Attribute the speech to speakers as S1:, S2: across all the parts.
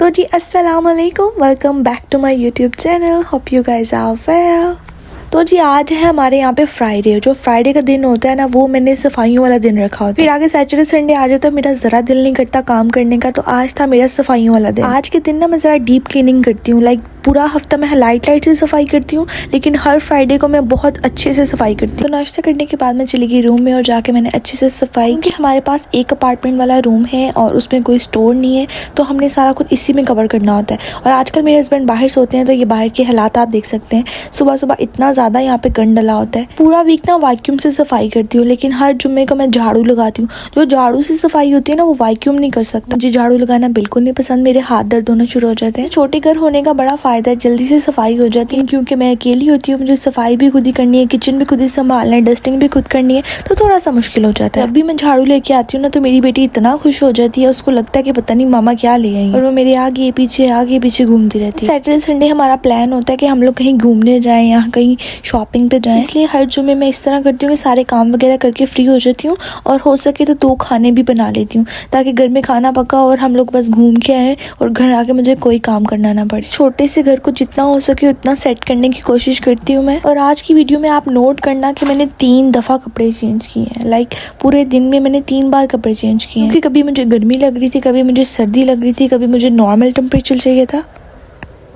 S1: तो जी अस्सलाम वालेकुम, welcome back to my YouTube channel. Hope you guys are well. तो जी आज है हमारे यहाँ पे फ्राइडे। जो फ्राइडे का दिन होता है ना, वो मैंने सफाइयों वाला दिन रखा होता है। फिर आगे सैटरडे संडे आ जाता है, मेरा ज़रा दिल नहीं करता काम करने का, तो आज था मेरा सफाइयों वाला दिन। आज के दिन ना मैं ज़रा डीप क्लीनिंग करती हूँ। लाइक पूरा हफ्ता मैं लाइट से सफाई करती हूँ, लेकिन हर फ्राइडे को मैं बहुत अच्छे से सफाई करती हूँ। तो नाश्ता करने के बाद मैं चली गई रूम में और जाके मैंने अच्छे से सफाई, क्योंकि हमारे पास एक अपार्टमेंट वाला रूम है और उसमें कोई स्टोर नहीं है, तो हमने सारा कुछ इसी में कवर करना होता है। और आजकल मेरे हस्बैंड बाहर सोते हैं, तो ये बाहर के हालात आप देख सकते हैं। सुबह सुबह इतना ज़्यादा यहाँ पे गंद डला होता है। पूरा वीक ना वैक्यूम से सफाई करती हूँ, लेकिन हर जुम्मे को मैं झाड़ू लगाती हूँ। जो झाड़ू से सफाई होती है ना, वो वैक्यूम नहीं कर सकता। मुझे झाड़ू लगाना बिल्कुल नहीं पसंद, मेरे हाथ दर्द होना शुरू हो जाते हैं। छोटे घर होने का बड़ा फायदा है, जल्दी से सफाई हो जाती है, क्योंकि मैं अकेली होती हूँ। मुझे सफाई भी खुद ही करनी है, किचन भी खुद ही संभालना है, डस्टिंग भी खुद करनी है, तो थोड़ा सा मुश्किल हो जाता है। जब भी मैं झाड़ू लेके आती हूँ ना, तो मेरी बेटी इतना खुश हो जाती है, उसको लगता है कि पता नहीं मामा क्या ले आई, और वो मेरे आगे पीछे घूमती रहती है। सैटरडे संडे हमारा प्लान होता है कि हम लोग कहीं घूमने जाएं या कहीं शॉपिंग पे जाएं। इसलिए हर जुम्मे मैं इस तरह करती हूँ कि सारे काम वगैरह करके फ्री हो जाती हूँ, और हो सके तो 2 खाने भी बना लेती हूँ, ताकि घर में खाना पका और हम लोग बस घूम के आए और घर आके मुझे कोई काम करना ना पड़े। छोटे से घर को जितना हो सके उतना सेट करने की कोशिश करती हूँ मैं। और आज की वीडियो में आप नोट करना कि मैंने 3 दफ़ा कपड़े चेंज किए हैं। लाइक पूरे दिन में मैंने 3 बार कपड़े चेंज किए हैं, क्योंकि कभी मुझे गर्मी लग रही थी, कभी मुझे सर्दी लग रही थी, कभी मुझे नॉर्मल टेम्परेचर चाहिए था।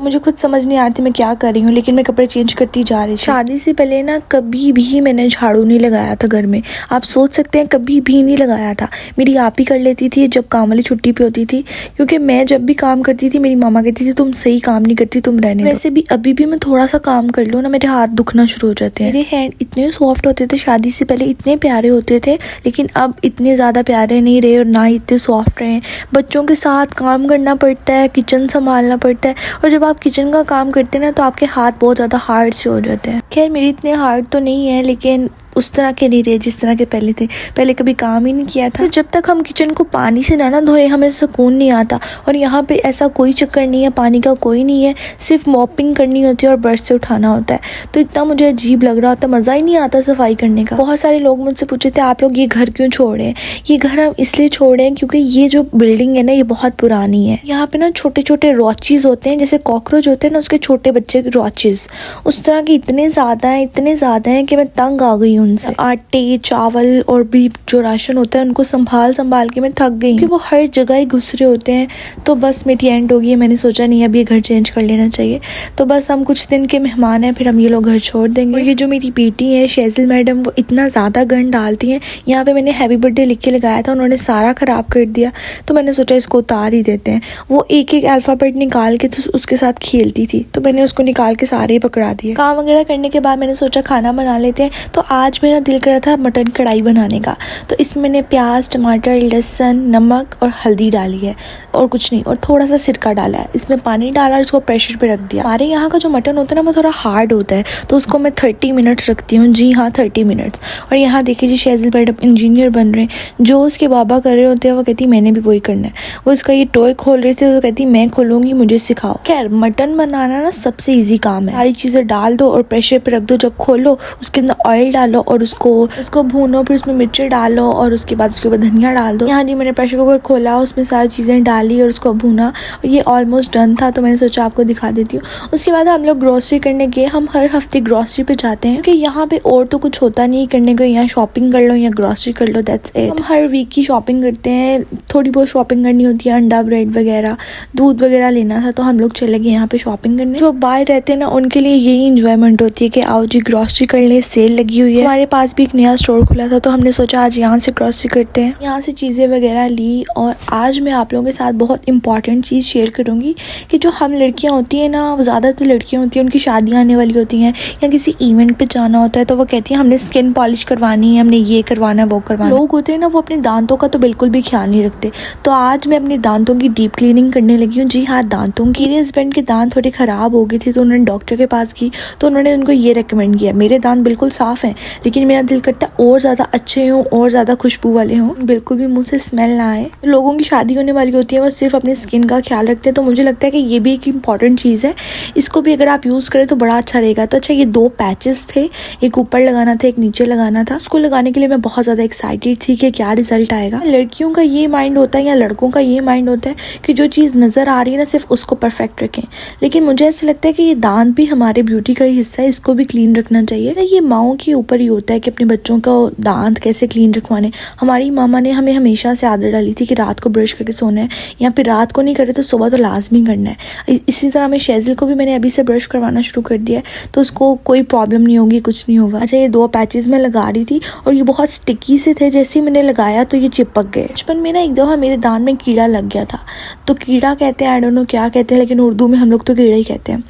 S1: मुझे खुद समझ नहीं आ रही थी मैं क्या कर रही हूँ, लेकिन मैं कपड़े चेंज करती जा रही थी। शादी से पहले ना कभी भी मैंने झाड़ू नहीं लगाया था घर में। आप सोच सकते हैं, कभी भी नहीं लगाया था। मेरी आप ही कर लेती थी जब काम वाली छुट्टी पे होती थी, क्योंकि मैं जब भी काम करती थी मेरी मामा कहती थी तुम सही काम नहीं करती, तुम रहने दो। वैसे भी अभी भी मैं थोड़ा सा काम कर लूँ ना, मेरे हाथ दुखना शुरू हो जाते हैं। मेरे हैंड इतने सॉफ्ट होते थे शादी से पहले, इतने प्यारे होते थे, लेकिन अब इतने ज़्यादा प्यारे नहीं रहे और ना ही इतने सॉफ्ट रहे। बच्चों के साथ काम करना पड़ता है, किचन संभालना पड़ता है, और जब आप किचन का काम करते हैं ना, तो आपके हाथ बहुत ज़्यादा हार्ड से हो जाते हैं। खैर मेरे इतने हार्ड तो नहीं है, लेकिन उस तरह के नहीं रहे जिस तरह के पहले थे। पहले कभी काम ही नहीं किया था। तो जब तक हम किचन को पानी से ना धोए, हमें सुकून नहीं आता। और यहाँ पे ऐसा कोई चक्कर नहीं है, पानी का कोई नहीं है, सिर्फ मॉपिंग करनी होती है और ब्रश से उठाना होता है। तो इतना मुझे अजीब लग रहा होता, मज़ा ही नहीं आता सफाई करने का। बहुत सारे लोग मुझसे पूछे थे आप लोग ये घर क्यों छोड़े हैं। ये घर हम इसलिए छोड़े हैं क्योंकि ये जो बिल्डिंग है ना, ये बहुत पुरानी है। यहाँ पे ना छोटे छोटे रॉचेज होते हैं, जैसे कॉकरोच होते हैं ना, उसके छोटे बच्चे रॉचेज, उस तरह के इतने ज़्यादा हैं कि मैं तंग आ गई उनसे। आटे चावल और भी जो राशन होता है उनको संभाल के मैं थक गई, क्योंकि वो हर जगह ही घुस रहे होते हैं। तो बस मेरी एंड हो गई है। मैंने सोचा नहीं अब ये घर चेंज कर लेना चाहिए। तो बस हम कुछ दिन के मेहमान हैं, फिर हम ये लोग घर छोड़ देंगे। और ये जो मेरी बेटी है शेजिल मैडम, वो इतना ज़्यादा गंद डालती हैं। यहाँ पे मैंने हैप्पी बर्थडे लिख के लगाया था, उन्होंने सारा ख़राब कर दिया, तो मैंने सोचा इसको उतार ही देते हैं। वो एक अल्फ़ाबेट निकाल के तो उसके साथ खेलती थी, तो मैंने उसको निकाल के सारे ही पकड़ा दिए। काम वगैरह करने के बाद मैंने सोचा खाना बना लेते हैं। तो आज मेरा दिल कर रहा था मटन कढ़ाई बनाने का। तो इसमें मैंने प्याज टमाटर लहसुन नमक और हल्दी डाली है, और कुछ नहीं, और थोड़ा सा सिरका डाला है। इसमें पानी डाला और इसको प्रेशर पे रख दिया। हमारे यहाँ का जो मटन होता है ना, वो थोड़ा हार्ड होता है, तो उसको मैं 30 मिनट्स रखती हूँ। जी हाँ, 30 मिनट्स। और यहाँ देखिए जी शेजिल मैडम इंजीनियर बन रहे हैं। जो उसके बाबा कर रहे होते हैं वो कहती मैंने भी वही करना है। वो इसका ये टॉय खोल रहे थे, तो कहती मैं खोलूँगी, मुझे सिखाओ। खैर मटन बनाना ना सबसे ईजी काम है। सारी चीज़ें डाल दो और प्रेशर पे रख दो। जब खोलो उसके अंदर ऑयल डालो और उसको भूनो, फिर उसमें मिर्ची डालो और उसके बाद उसके ऊपर धनिया डाल दो। यहाँ जी मैंने प्रेशर कुकर खोला, उसमें सारी चीज़ें डाली और उसको भूना, और ये ऑलमोस्ट डन था, तो मैंने सोचा आपको दिखा देती हूँ। उसके बाद हम लोग ग्रॉसरी करने गए। हम हर हफ्ते ग्रॉसरी पे जाते हैं, क्योंकि यहाँ पे और तो कुछ होता नहीं करने को। यहाँ शॉपिंग कर लो या ग्रॉसरी कर लो, दैट्स इट। हम हर वीक की शॉपिंग करते हैं। थोड़ी बहुत शॉपिंग करनी होती है, अंडा ब्रेड वगैरह दूध वगैरह लेना था, तो हम लोग चले गए यहाँ पे शॉपिंग करने। जो बाहर रहते हैं ना, उनके लिए यही इंजॉयमेंट होती है कि आओ जी ग्रॉसरी कर ले, सेल लगी हुई है। हमारे पास भी एक नया स्टोर खुला था, तो हमने सोचा आज यहाँ से ग्रॉसरी करते हैं। यहाँ से चीज़ें वगैरह ली, और आज मैं आप लोगों के साथ बहुत इंपॉर्टेंट चीज़ शेयर करूँगी कि जो हम लड़कियाँ होती हैं ना, ज़्यादातर लड़कियाँ होती हैं, उनकी शादियाँ आने वाली होती हैं या किसी इवेंट पे जाना होता है, तो वो कहती हैं हमने स्किन पॉलिश करवानी है, हमने ये करवाना है, वो करवाना है। लोग होते हैं ना, वो अपने दांतों का तो बिल्कुल भी ख्याल नहीं रखते। तो आज मैं अपने दांतों की डीप क्लीनिंग करने लगी हूँ। जी हाँ, दांतों की। मेरे हस्बैंड के दांत थोड़े ख़राब हो गए थे, तो उन्होंने डॉक्टर के पास की, तो उन्होंने उनको ये रेकमेंड किया। मेरे दांत बिल्कुल साफ़ हैं, लेकिन मेरा दिल करता है और ज़्यादा अच्छे हों और ज़्यादा खुशबू वाले हों, बिल्कुल भी मुँह से स्मेल ना आए। लोगों की शादी होने वाली होती है वो सिर्फ अपनी स्किन का ख्याल रखते हैं, तो मुझे लगता है कि ये भी एक इंपॉर्टेंट चीज़ है, इसको भी अगर आप यूज़ करें तो बड़ा अच्छा रहेगा। तो अच्छा, ये 2 पैचेस थे, एक ऊपर लगाना था, एक नीचे लगाना था। उसको लगाने के लिए मैं बहुत ज़्यादा एक्साइटेड थी कि क्या रिजल्ट आएगा। लड़कियों का ये माइंड होता है या लड़कों का ये माइंड होता है कि जो चीज़ नज़र आ रही है ना सिर्फ उसको परफेक्ट रखें, लेकिन मुझे ऐसा लगता है कि ये दांत भी हमारे ब्यूटी का ही हिस्सा है, इसको भी क्लीन रखना चाहिए। तो ये माओं के ऊपर ही होता है कि अपने बच्चों का दांत कैसे क्लीन रखवाने। हमारी मामा ने हमें हमेशा से आदत डाली थी कि रात को ब्रश करके सोना है, या फिर रात को नहीं करे तो सुबह तो लाजमी करना है। इसी तरह मैं शेज़ल को भी मैंने अभी से ब्रश करवाना शुरू कर दिया है, तो उसको कोई प्रॉब्लम नहीं होगी, कुछ नहीं होगा। अच्छा, ये 2 पैचेस मैं लगा रही थी और ये बहुत स्टिकी से थे, जैसे ही मैंने लगाया तो ये चिपक गए। बचपन में ना एक दफ़ा मेरे दांत में कीड़ा लग गया था, तो कीड़ा कहते हैं, आई डोंट नो क्या कहते हैं, लेकिन उर्दू में हम लोग तो कीड़ा ही कहते हैं।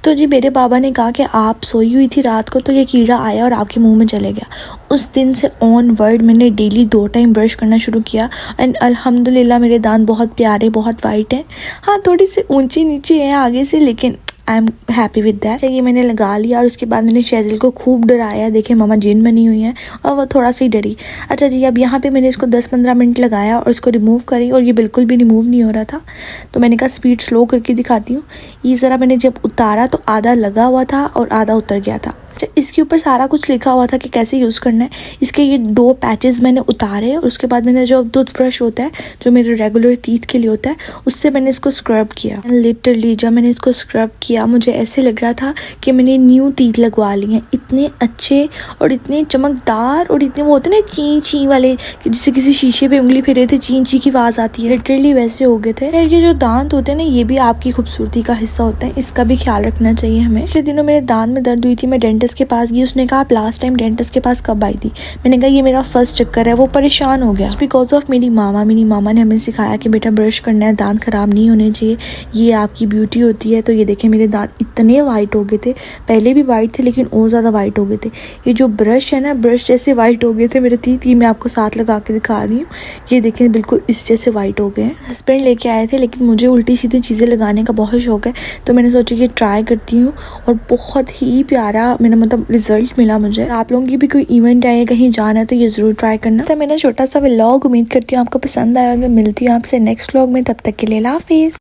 S1: तो जी मेरे बाबा ने कहा कि आप सोई हुई थी रात को तो ये कीड़ा आया और आपके मुंह में चले गया। उस दिन से ऑनवर्ड मैंने डेली 2 टाइम ब्रश करना शुरू किया एंड अल्हम्दुलिल्लाह मेरे दांत बहुत प्यारे, बहुत वाइट हैं। हाँ, थोड़ी सी ऊंची नीचे हैं आगे से, लेकिन I am happy with that. ये मैंने लगा लिया और उसके बाद मैंने शेज़ल को खूब डराया, देखे मामा जिन बनी हुई हैं, और वो थोड़ा सी डरी। अच्छा जी, अब यहाँ पे मैंने इसको 10-15 मिनट लगाया और इसको रिमूव करी और ये बिल्कुल भी रिमूव नहीं हो रहा था, तो मैंने कहा स्पीड स्लो करके दिखाती हूँ। ये ज़रा मैंने जब उतारा तो आधा लगा हुआ था और आधा उतर गया था। अच्छा, इसके ऊपर सारा कुछ लिखा हुआ था कि कैसे यूज़ करना है। इसके ये 2 पैचेस मैंने उतारे और उसके बाद मैंने जो टूथब्रश होता है जो मेरे रेगुलर टीथ के लिए होता है उससे मैंने इसको स्क्रब किया। लिटरली जब मैंने इसको स्क्रब किया मुझे ऐसे लग रहा था कि मैंने न्यू टीथ लगवा लिए हैं, इतने अच्छे और इतने चमकदार और इतने वो होते ना ची ची वाले, जिससे किसी शीशे पे उंगली फेरे थे ची ची की आवाज़ आती है, लिटरली वैसे हो गए थे। ये जो दांत होते हैं ना ये भी आपकी खूबसूरती का हिस्सा होता है, इसका भी ख्याल रखना चाहिए हमें। पिछले दिनों मेरे दांत में दर्द हुई थी, मैं डेंटिस्ट के पास गई। उसने कहा आप लास्ट टाइम डेंटिस्ट के पास कब आई थी? मैंने कहा ये मेरा फर्स्ट चक्कर है। वो परेशान हो गया बिकॉज ऑफ मेरी मामा ने हमें सिखाया कि बेटा ब्रश करना है, दांत खराब नहीं होने चाहिए, ये आपकी ब्यूटी होती है। तो ये देखें मेरे दांत इतने वाइट हो गए थे, पहले भी वाइट थे लेकिन और ज़्यादा वाइट हो गए थे। ये जो ब्रश है ना, ब्रश जैसे वाइट हो गए थे मेरे टीथ। ये मैं आपको साथ लगा के दिखा रही हूँ, ये देखें बिल्कुल इस जैसे वाइट हो गए हैं। हस्बैंड लेके आए थे लेकिन मुझे उल्टी सीधी चीज़ें लगाने का बहुत शौक है, तो मैंने सोचा कि ट्राई करती हूँ और बहुत ही प्यारा मेरा मतलब रिजल्ट मिला मुझे। आप लोगों की भी कोई इवेंट है कहीं जाना है तो ये ज़रूर ट्राई करना। तो मेरा छोटा सा व्लॉग, उम्मीद करती हूँ आपको पसंद आएगा। मिलती हूँ आपसे नेक्स्ट व्लॉग में, तब तक के लिए अल्लाह हाफिज़।